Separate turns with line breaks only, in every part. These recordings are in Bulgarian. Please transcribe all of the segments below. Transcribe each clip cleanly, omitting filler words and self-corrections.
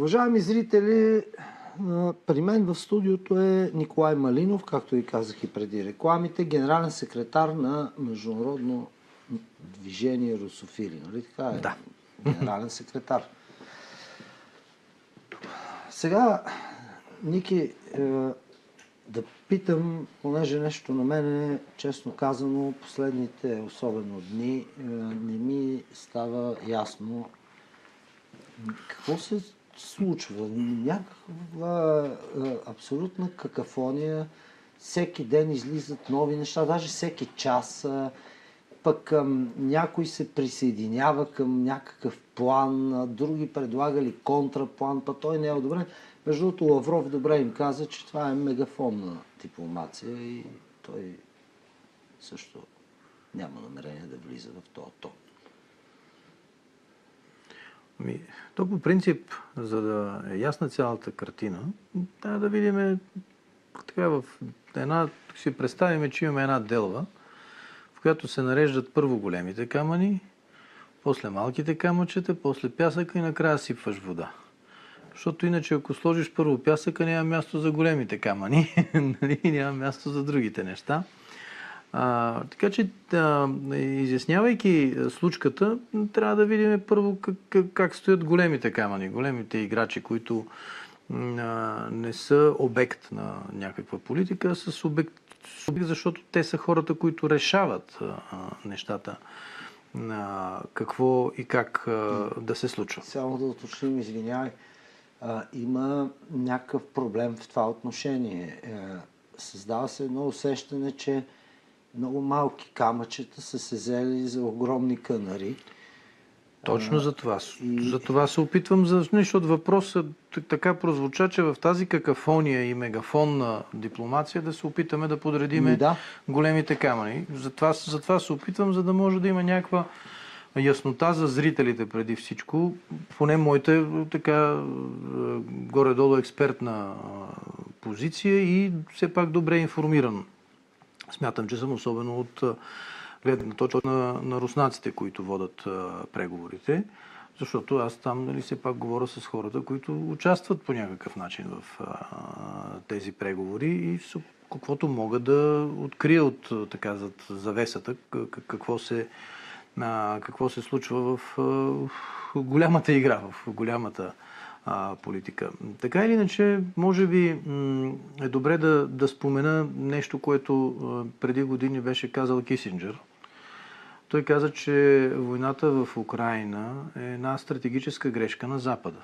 Уважаеми зрители, при мен в студиото е Николай Малинов, както ви казах и преди рекламите, генерален секретар на Международно движение Русофили. Нали така е?
Да.
Генерален секретар. Сега, Ники, да питам, понеже нещо на мен, честно казано, последните особено дни не ми става ясно какво се случва. Някаква абсолютна какафония. Всеки ден излизат нови неща, даже всеки час. Пък някой се присъединява към някакъв план, други предлагали контраплан, пък той не е одобрен. Между другото, Лавров добре им каза, че това е мегафонна дипломация и той също няма намерение да влиза в този тон.
То по принцип, за да е ясна цялата картина, трябва да видим така си представим, че имаме една делва, в която се нареждат първо големите камъни, после малките камъчета, после пясъка и накрая сипваш вода. Защото иначе, ако сложиш първо пясъка, няма място за големите камъни, няма място за другите неща. Така че, изяснявайки случката, трябва да видим първо как стоят големите камъни, големите играчи, които не са обект на някаква политика, а са обект, защото те са хората, които решават нещата, какво и как да се случва.
Само да уточним, извинявай, има някакъв проблем в това отношение. Създава се едно усещане, че много малки камъчета са се взели за огромни кънари.
Точно за това. За това се опитвам, защото въпросът така прозвуча, че в тази какафония и мегафонна дипломация да се опитаме да подредиме големите камъни. Затова се опитвам, за да може да има някаква яснота за зрителите преди всичко. Поне моята така горе-долу експертна позиция и все пак добре информиран. Смятам, че съм особено от гледна точка на руснаците, които водят преговорите, защото аз там все пак говоря с хората, които участват по някакъв начин в тези преговори и каквото могат да открия от така зад завесата, какво се случва в голямата игра, в голямата политика. Така или иначе, може би е добре да спомена нещо, което преди години беше казал Кисинджер. Той каза, че войната в Украйна е една стратегическа грешка на Запада.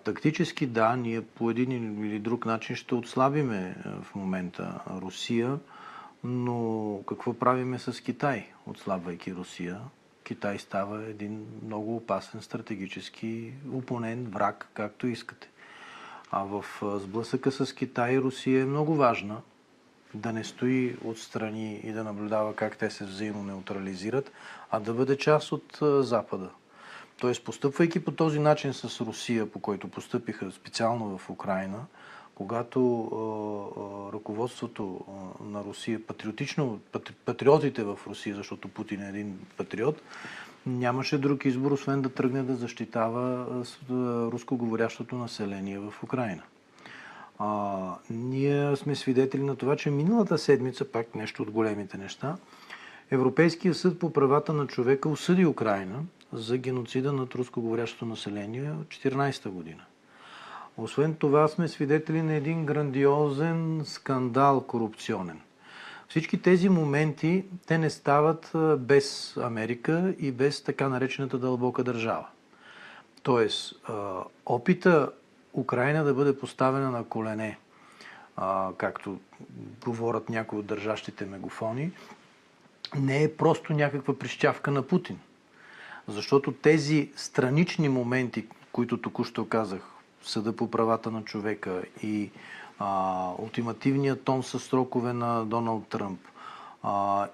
Тактически да, ние по един или друг начин ще отслабиме в момента Русия, но какво правиме с Китай, отслабвайки Русия? Китай става един много опасен стратегически опонент, враг, както искате. А в сблъсъка с Китай Русия е много важна да не стои отстрани и да наблюдава как те се взаимно неутрализират, а да бъде част от Запада. Тоест, постъпвайки по този начин с Русия, по който постъпиха специално в Украйна, когато ръководството на Русия, патриотите в Русия, защото Путин е един патриот, нямаше друг избор, освен да тръгне да защитава рускоговорящото население в Украйна. Ние сме свидетели на това, че миналата седмица, пак нещо от големите неща, Европейския съд по правата на човека осъди Украйна за геноцида над рускоговорящото население от 2014 година. Освен това сме свидетели на един грандиозен скандал корупционен. Всички тези моменти, те не стават без Америка и без така наречената дълбока държава. Тоест, опита Украйна да бъде поставена на колене, както говорят някои от държащите мегафони, не е просто някаква прищявка на Путин. Защото тези странични моменти, които току-що казах, Съда по правата на човека и ултимативният тон със срокове на Доналд Тръмп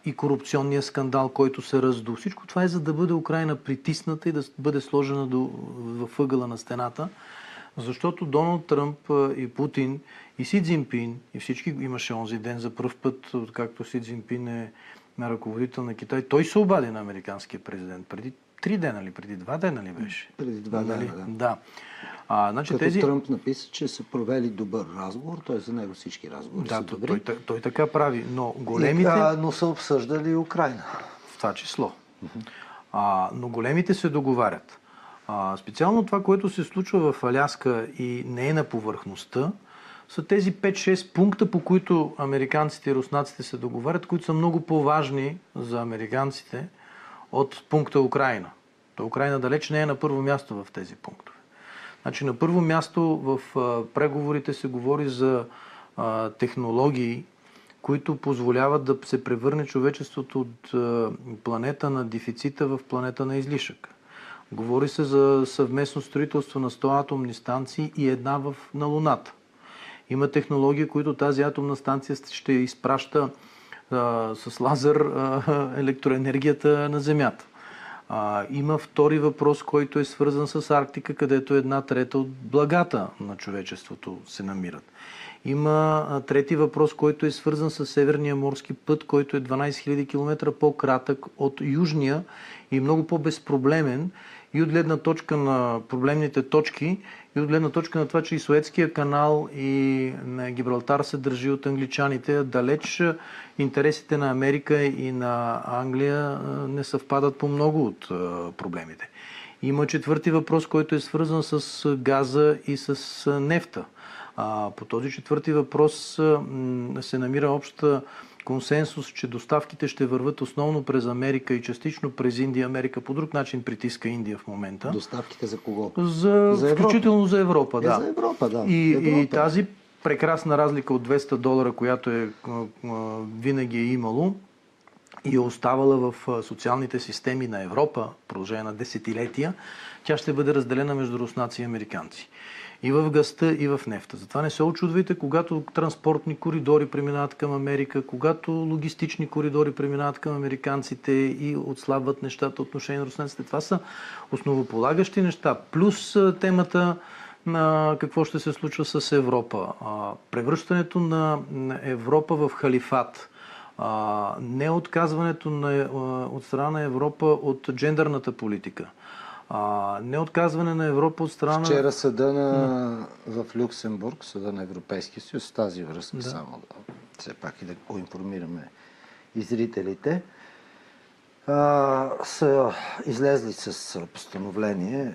и корупционния скандал, който се разду. Всичко това е за да бъде Украйна притисната и да бъде сложена в ъгъла на стената, защото Доналд Тръмп и Путин и Си Цзинпин, и всички имаше онзи ден за пръв път, откакто Си Цзинпин е ръководител на Китай, той се обади на американския президент. Преди 3 дена ли, преди 2 дена ли беше?
Преди 2 дена, да.
Да. Значи
Като Тръмп написа, че са провели добър разговор, т.е. за него всички разговори са добри.
Той така прави, но големите...
но са обсъждали Украйна.
В това число. Но големите се договарят. Специално това, което се случва в Аляска и не е на повърхността, са тези 5-6 пункта, по които американците и руснаците се договарят, които са много по-важни за американците от пункта Украйна. Украйна далеч не е на първо място в тези пунктове. Значи на първо място в преговорите се говори за технологии, които позволяват да се превърне човечеството от планета на дефицита в планета на излишък. Говори се за съвместно строителство на 100 атомни станции и една на Луната. Има технологии, които тази атомна станция ще изпраща с лазер електроенергията на Земята. Има втори въпрос, който е свързан с Арктика, където 1/3 от благата на човечеството се намират. Има трети въпрос, който е свързан с Северния морски път, който е 12 000 км по-кратък от Южния и много по-безпроблемен и от гледна точка на проблемните точки, и от гледна точка на това, че и Суетския канал и на Гибралтар се държи от англичаните. Далеч интересите на Америка и на Англия не съвпадат по много от проблемите. Има четвърти въпрос, който е свързан с газа и с нефта. По този четвърти въпрос се намира обща консенсус, че доставките ще върват основно през Америка и частично през Индия. Америка по друг начин притиска Индия в момента.
Доставките за кого?
Включително за Европа, да.
За Европа, да.
И тази прекрасна разлика от $200, която винаги е имало и е оставала в социалните системи на Европа в продължение на десетилетия, тя ще бъде разделена между руснаци и американци. И в газта, и в нефта. Затова не се очудвайте, когато транспортни коридори преминават към Америка, когато логистични коридори преминават към американците и отслабват нещата отношение на руснаците. Това са основополагащи неща. Плюс темата на какво ще се случва с Европа. Превръщането на Европа в халифат. Не отказването от страна на Европа от джендърната политика. Не отказване на Европа от страна...
Вчера съда в Люксембург, съда на Европейския съюз, с тази връзка, само все пак и да го информираме и зрителите, са излезли с постановление,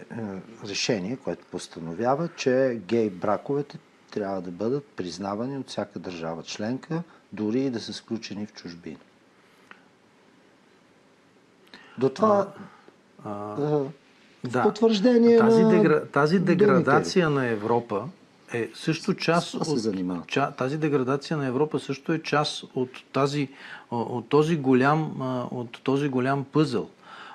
решение, което постановява, че гей браковете трябва да бъдат признавани от всяка държава членка, дори и да са сключени в чужбина. До това...
Да.
Потвърждение
тази деградация на Европа е също част тази деградация на Европа също е част от този голям пъзъл.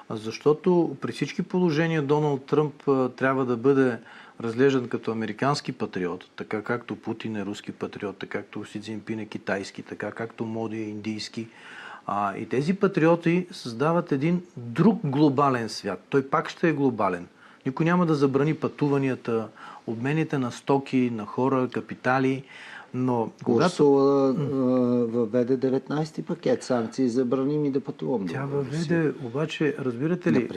Защото при всички положения Доналд Тръмп трябва да бъде разглеждан като американски патриот, така както Путин е руски патриот, така както Си Цзинпин е китайски, така както Моди е индийски. И тези патриоти създават един друг глобален свят. Той пак ще е глобален. Никой няма да забрани пътуванията, обмените на стоки, на хора, капитали, но
Урсула въведе 19-ти пакет санкции, забрани ми да пътувам.
Тя въведе, обаче, разбирате ли,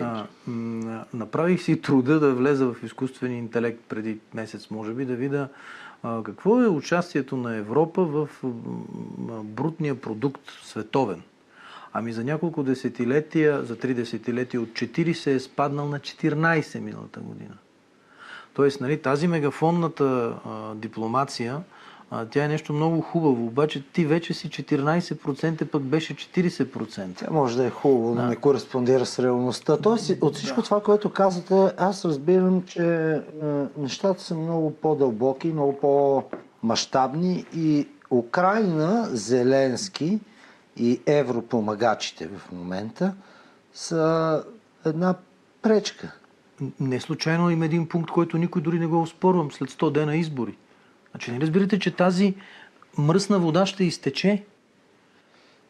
направих си труда да влеза в изкуствения интелект преди месец, може би, да видя какво е участието на Европа в брутния продукт световен. Ами за няколко десетилетия, за 3 десетилетия от 4 се е спаднал на 14 миналата година. Тоест, нали, тази мегафонната дипломация, тя е нещо много хубаво, обаче ти вече си 14%, пък беше 40%.
Тя може да е хубаво, но не кореспондира с реалността. Тоест, от всичко това, което казвате, аз разбирам, че нещата са много по-дълбоки, много по-мащабни и Украйна, Зеленски и европомагачите в момента са една пречка.
Не случайно има един пункт, който никой дори не го оспорвам след 100 дена избори. Значи не разбирате, че тази мръсна вода ще изтече?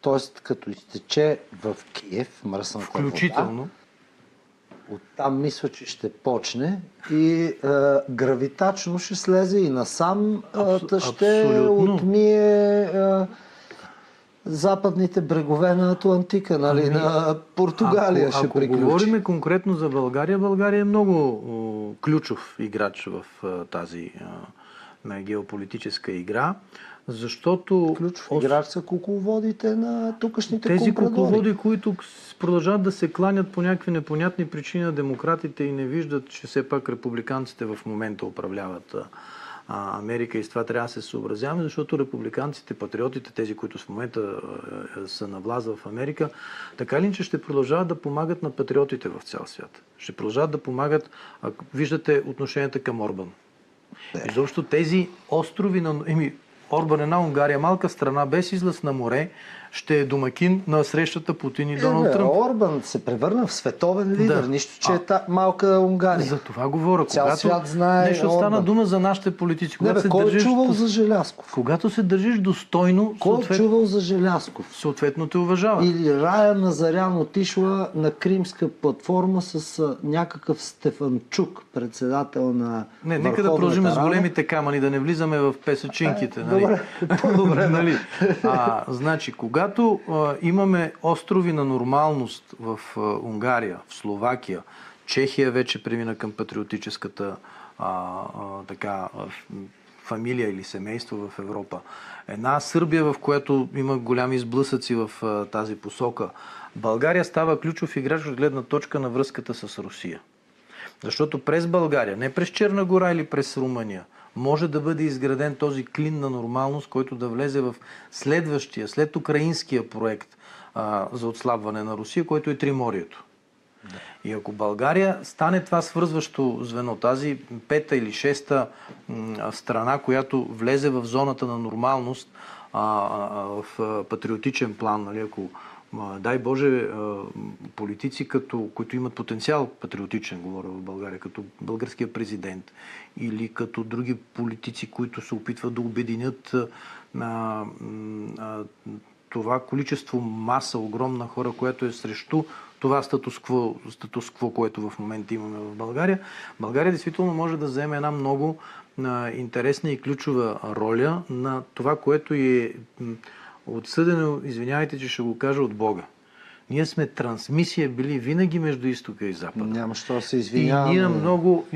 Тоест, като изтече в Киев, мръсната
включително
вода, оттам мисля, че ще почне и гравитачно ще слезе и насам, ще отмие западните брегове на Атлантика, нали? На Португалия ще приключи.
Ако говорим конкретно за България, България е много ключов играч в тази геополитическа игра, защото...
Ключов играч са кукловодите на тукашните
тези
компрадори.
кукловоди, които продължават да се кланят по някакви непонятни причини на демократите и не виждат, че все пак републиканците в момента управляват Америка и с това трябва да се съобразяваме, защото републиканците, патриотите, тези, които в момента са на власт в Америка, така ли, че ще продължават да помагат на патриотите в цял свят. Ще продължават да помагат, виждате отношенията към Орбан. Изобщо тези острови на... Орбан е една Унгария, малка страна, без излъз на море, ще е домакин на срещата Путин и Доналд Тръмп.
Орбан се превърна в световен лидер, нищо, че е малка Унгария.
За това говоря.
Цял свят знае
нещо стана дума за нашите политици.
Кой е чувал за Желязков?
Когато се държиш достойно...
Кой е чувал за Желязков?
Съответно те уважава.
Или Рая Назарян отишла на кримска платформа с някакъв Стефанчук, председател на
нека да продължим с големите камъни, да не влизаме в песачинките.
Добре, по-добре.
Нали? Значи, когато имаме острови на нормалност в Унгария, в Словакия, Чехия вече премина към патриотическата фамилия или семейство в Европа. Една Сърбия, в която има голями сблъсъци в тази посока. България става ключов играч от гледна точка на връзката с Русия. Защото през България, не през Черна гора или през Румъния, може да бъде изграден този клин на нормалност, който да влезе в следващия, след украинския проект за отслабване на Русия, който е Триморието. Да. И ако България стане това свързващо звено, тази пета или шеста страна, която влезе в зоната на нормалност в патриотичен план, нали, ако дай Боже, политици, които имат потенциал патриотичен, говоря в България, като българския президент или като други политици, които се опитват да обединят това количество маса, огромна хора, което е срещу това статус-кво, което в момента имаме в България. България действително може да вземе една много интересна и ключова роля на това, което е отсъдено, извинявайте, че ще го кажа, от Бога. Ние сме трансмисия били винаги между изтока и запада.
Няма що да се извиняваме.
И ние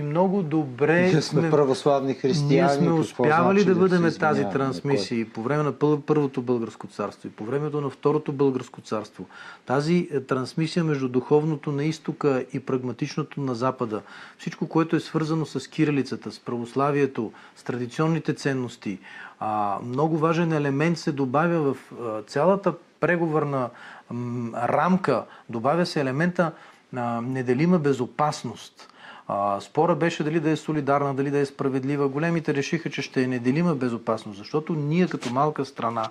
много добре...
Ние сме православни християни.
Ние сме успявали да бъдем тази трансмисия и по време на Първото българско царство, и по времето на Второто българско царство. Тази трансмисия между духовното на изтока и прагматичното на запада, всичко, което е свързано с кирилицата, с православието, с традиционните ценности, много важен елемент се добавя в цялата преговорна рамка, добавя се елемента на неделима безопасност. Спора беше дали да е солидарна, дали да е справедлива. Големите решиха, че ще е неделима безопасност, защото ние като малка страна,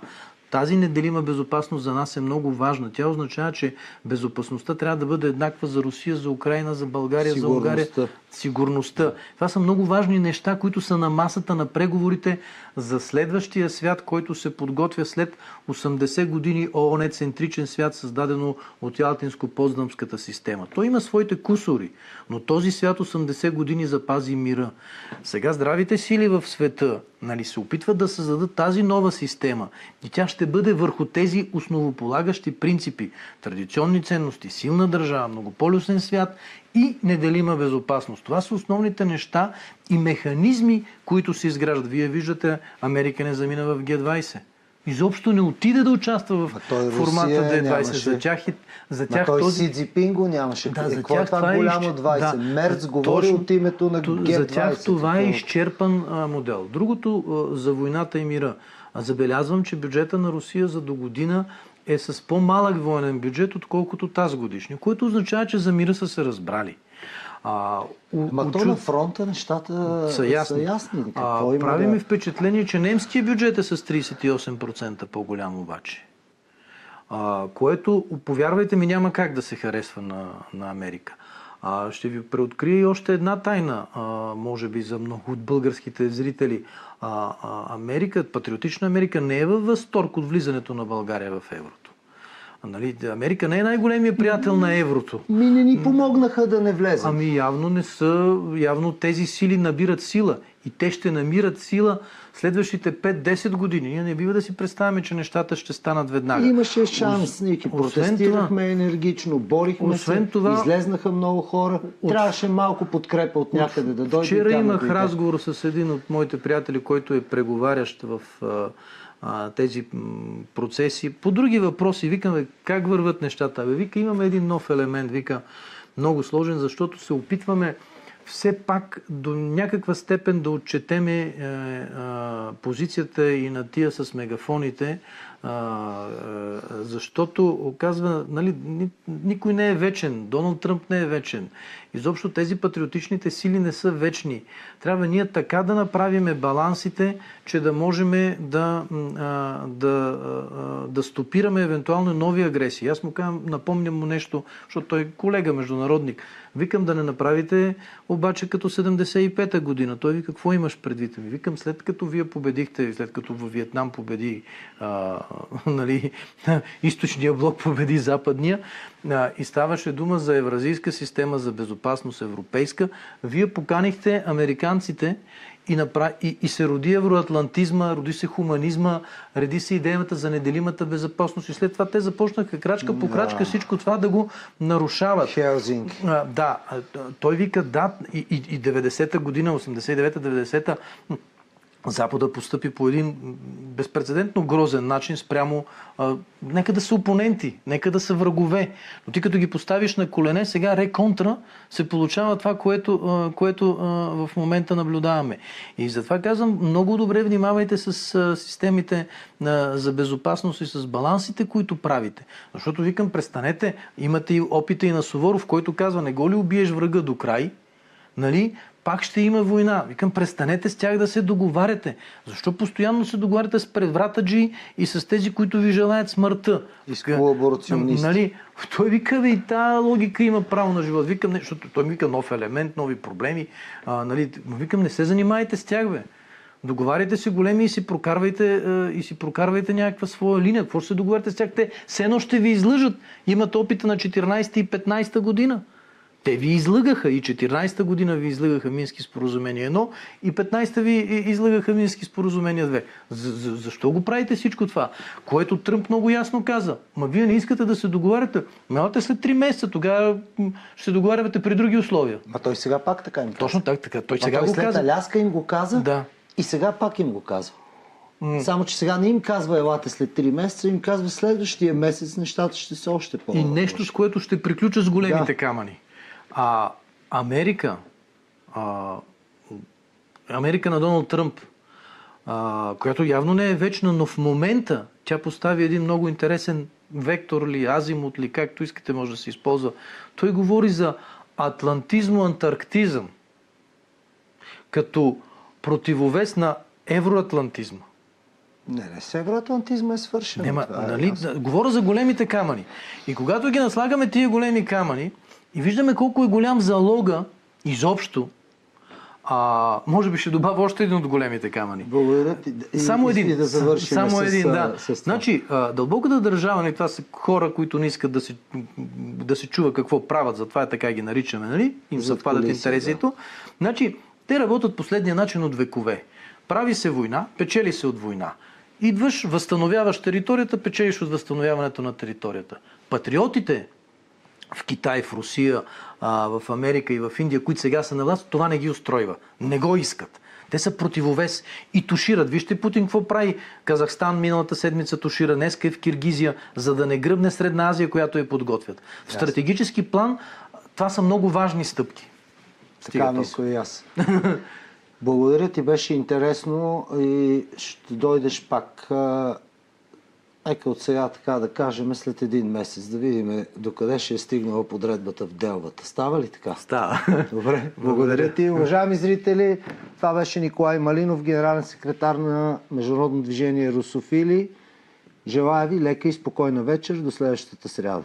тази неделима безопасност за нас е много важна. Тя означава, че безопасността трябва да бъде еднаква за Русия, за Украина, за България, за Унгария. Сигурността. Това са много важни неща, които са на масата на преговорите за следващия свят, който се подготвя след 80 години ООН-центричен свят, създадено от Ялтинско-Потсдамската система. Той има своите кусори, но този свят 80 години запази мира. Сега здравите сили в света, нали, се опитват да създадат тази нова система и тя ще бъде върху тези основополагащи принципи, традиционни ценности, силна държава, многополюсен свят и неделима безопасност. Това са основните неща и механизми, които се изграждат. Вие виждате, Америка не замина в Г-20. Изобщо не отиде да участва в формата Г-20. За тях
този Си Цзинпин го нямаше.
Да, за
тях това голямо 20. Мерц говори от името на Г-20.
За тях това е изчерпан модел. Другото за войната и мира. Забелязвам, че бюджета на Русия за до година е с по-малък военен бюджет, отколкото тази годишния, което означава, че за мира са се разбрали.
То на фронта нещата са ясни.
Прави ми впечатление, че немския бюджет е с 38% по-голям обаче. Което, повярвайте ми, няма как да се харесва на Америка. Ще ви преоткрия и още една тайна, може би за много от българските зрители. Патриотична Америка не е във възторг от влизането на България в еврото. Нали, Америка не е най-големият приятел на еврото.
Не ни помогнаха да не влезем.
Явно не са. Явно тези сили набират сила. И те ще намират сила следващите 5-10 години. Ние не бива да си представяме, че нещата ще станат веднага.
Имаше шанс, Ники. Протестирахме енергично, борихме се, излезнаха много хора. Трябваше малко подкрепа от някъде да дойде.
Вчера имах разговор с един от моите приятели, който е преговарящ в тези процеси. По други въпроси, викаме как върват нещата. Вика, имаме един нов елемент, вика, много сложен, защото се опитваме все пак до някаква степен да отчетеме позицията и на тия с мегафоните, защото оказва, нали, никой не е вечен, Доналд Тръмп не е вечен. Изобщо тези патриотичните сили не са вечни. Трябва ние така да направиме балансите, че да можем да стопираме евентуално нови агресии. Аз му казвам, напомням му нещо, защото той е колега, международник. Викам да не направите обаче като 75-та година. Той вика, какво имаш предвид? Викам, след като вие победихте, след като във Виетнам победи нали, източния блок победи западния и ставаше дума за евразийска система за безопасност европейска, вие поканихте американците и се роди евроатлантизма, роди се хуманизма, роди се идеята за неделимата безопасност и след това те започнаха крачка по крачка всичко това да го нарушават.
Хелзинки.
Да, той вика да и 90-та година, 89-та, 90-та Запада постъпи по един безпрецедентно грозен начин спрямо нека да са опоненти, нека да са врагове. Но ти като ги поставиш на колене, сега реконтра се получава това, което в момента наблюдаваме. И затова казвам, много добре внимавайте с системите за безопасност и с балансите, които правите. Защото викам, престанете, имате и опита и на Суворов, който казва, не го ли убиеш врага до край, нали? Пак ще има война. Викам, престанете с тях да се договаряте. Защо постоянно се договаряте с превратаджи и с тези, които ви желаят смъртта?
И с колаборационисти.
Нали, той вика, и тази логика има право на живот. Викам, защото той ми вика нов елемент, нови проблеми. Нали, викам, не се занимайте с тях, бе. Договаряйте се големи и си прокарвайте някаква своя линия. Какво ще се договаряте с тях? Те все едно ще ви излъжат. Имат опита на 14 и 15 година. Те ви излъгаха и 14-та година ви излъгаха Мински споразумения 1 и 15-та ви излъгаха Мински споразумения 2. Защо го правите всичко това? Което Тръмп много ясно каза. Ма вие не искате да се договаряте. Мелате след 3 месеца, тогава ще се договаряте при други условия.
Ма той сега пак така им каза.
Точно така. Той сега го
след
каза.
Аляска им го каза,
да.
И сега пак им го казва. Само, че сега не им казва елате след 3 месеца, им казва следващия месец нещата ще са още по-лоши.
И нещо, с което ще приключа с големите камъни. Америка на Доналд Тръмп, която явно не е вечна, но в момента тя постави един много интересен вектор ли, азимут ли, както искате може да се използва. Той говори за атлантизмо-антарктизъм като противовес на евроатлантизма.
Не, с евроатлантизма е свършено.
Нали, говоря за големите камъни. И когато ги наслагаме тия големи камъни, и виждаме колко е голям залога изобщо. Може би ще добавя още един от големите камъни.
Благодаря ти.
Само един.
И да завършим
само един, да.
С това.
Значи, дълбоката държава, това са хора, които не искат да се чува какво правят, затова така ги наричаме, нали? Им съвпадат интересите. Да. Значи, те работят последния начин от векове. Прави се война, печели се от война. Идваш, възстановяваш територията, печелиш от възстановяването на територията. Патриотите в Китай, в Русия, в Америка и в Индия, които сега са на власт, това не ги устройва. Не го искат. Те са противовес и тушират. Вижте Путин какво прави. Казахстан миналата седмица тушира, днеска е в Киргизия, за да не гръбне Средна Азия, която я подготвят. В стратегически план това са много важни стъпки.
Така мисля и аз. Благодаря ти, беше интересно и ще дойдеш пак. Нека от сега така да кажем след един месец, да видим докъде ще е стигнала подредбата в делбата. Става ли така?
Става.
Добре, благодаря ти. Уважаеми зрители, това беше Николай Малинов, генерален секретар на Международно движение Русофили. Желая ви лека и спокойна вечер до следващата сряда.